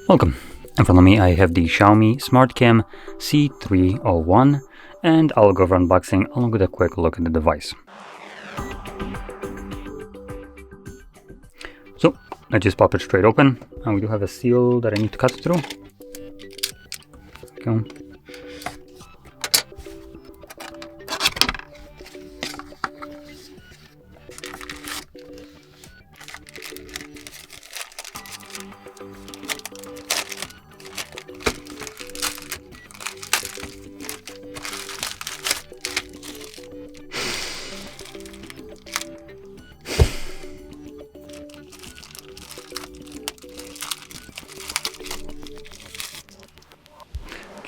Welcome. In front of me I have the XIAOMI Smart Cam C301 and I'll go over unboxing along with a quick look at the device. So I just pop it straight open and we do have a seal that I need to cut through. Go.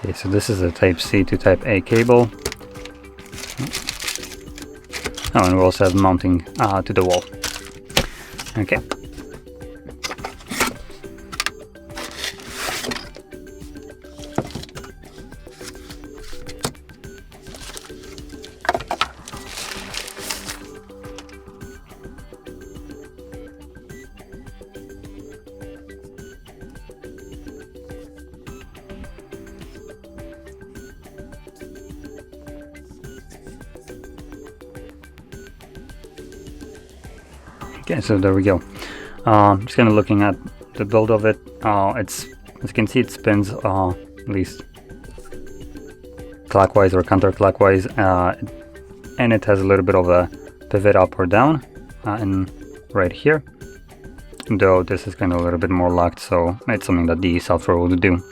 Okay, so this is a Type C to Type A cable. Oh, and we also have mounting to the wall. Okay. Okay, so there we go. Just kind of looking at the build of it. As you can see, it spins at least clockwise or counterclockwise, and it has a little bit of a pivot up or down, and right here. Though this is kind of a little bit more locked, so it's something that the software will do.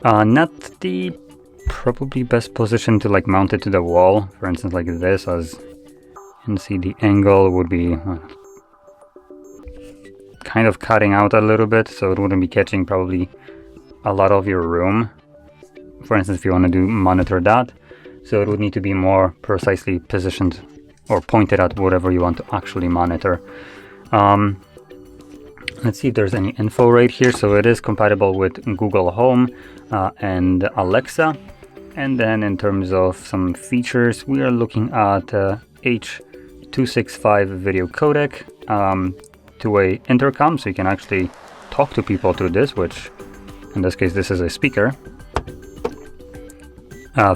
Not the probably best position to like mount it to the wall, for instance, like this, as you can see the angle would be kind of cutting out a little bit, so it wouldn't be catching probably a lot of your room, for instance, if you want to monitor that. So it would need to be more precisely positioned or pointed at whatever you want to actually monitor. Let's see if there's any info right here. So it is compatible with Google Home and Alexa. And then in terms of some features, we are looking at H.265 video codec, two-way intercom, so you can actually talk to people through this, which in this case this is a speaker.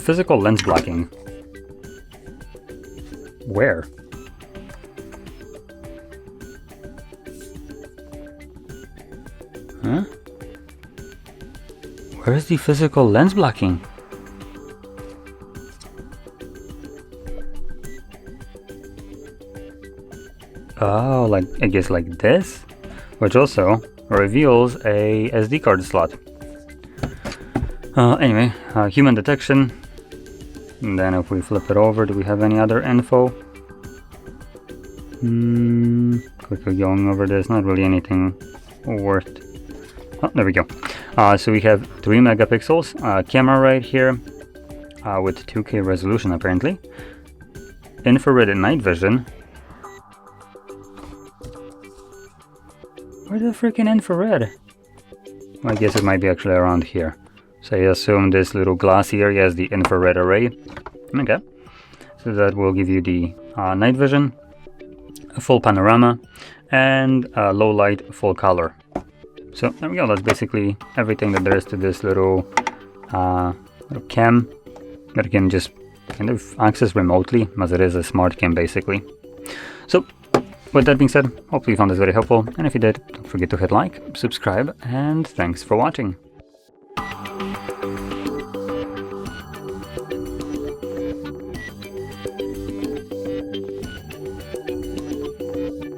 Physical lens blocking. Where? Huh? Where is the physical lens blocking? Oh, like I guess like this, which also reveals a SD card slot. Anyway, human detection. And then if we flip it over, do we have any other info? Quickly going over this, not really anything worth. Oh, there we go. So we have 3 megapixels camera right here with 2K resolution apparently. Infrared and night vision. Where's the freaking infrared? Well, I guess it might be actually around here. So I assume this little glassy area is the infrared array. Okay. So that will give you the night vision, a full panorama, and low light, full color. So there we go. That's basically everything that there is to this little cam that you can just kind of access remotely, as it is a smart cam basically. So with that being said, hopefully you found this very helpful, and if you did, don't forget to hit like, subscribe, and thanks for watching.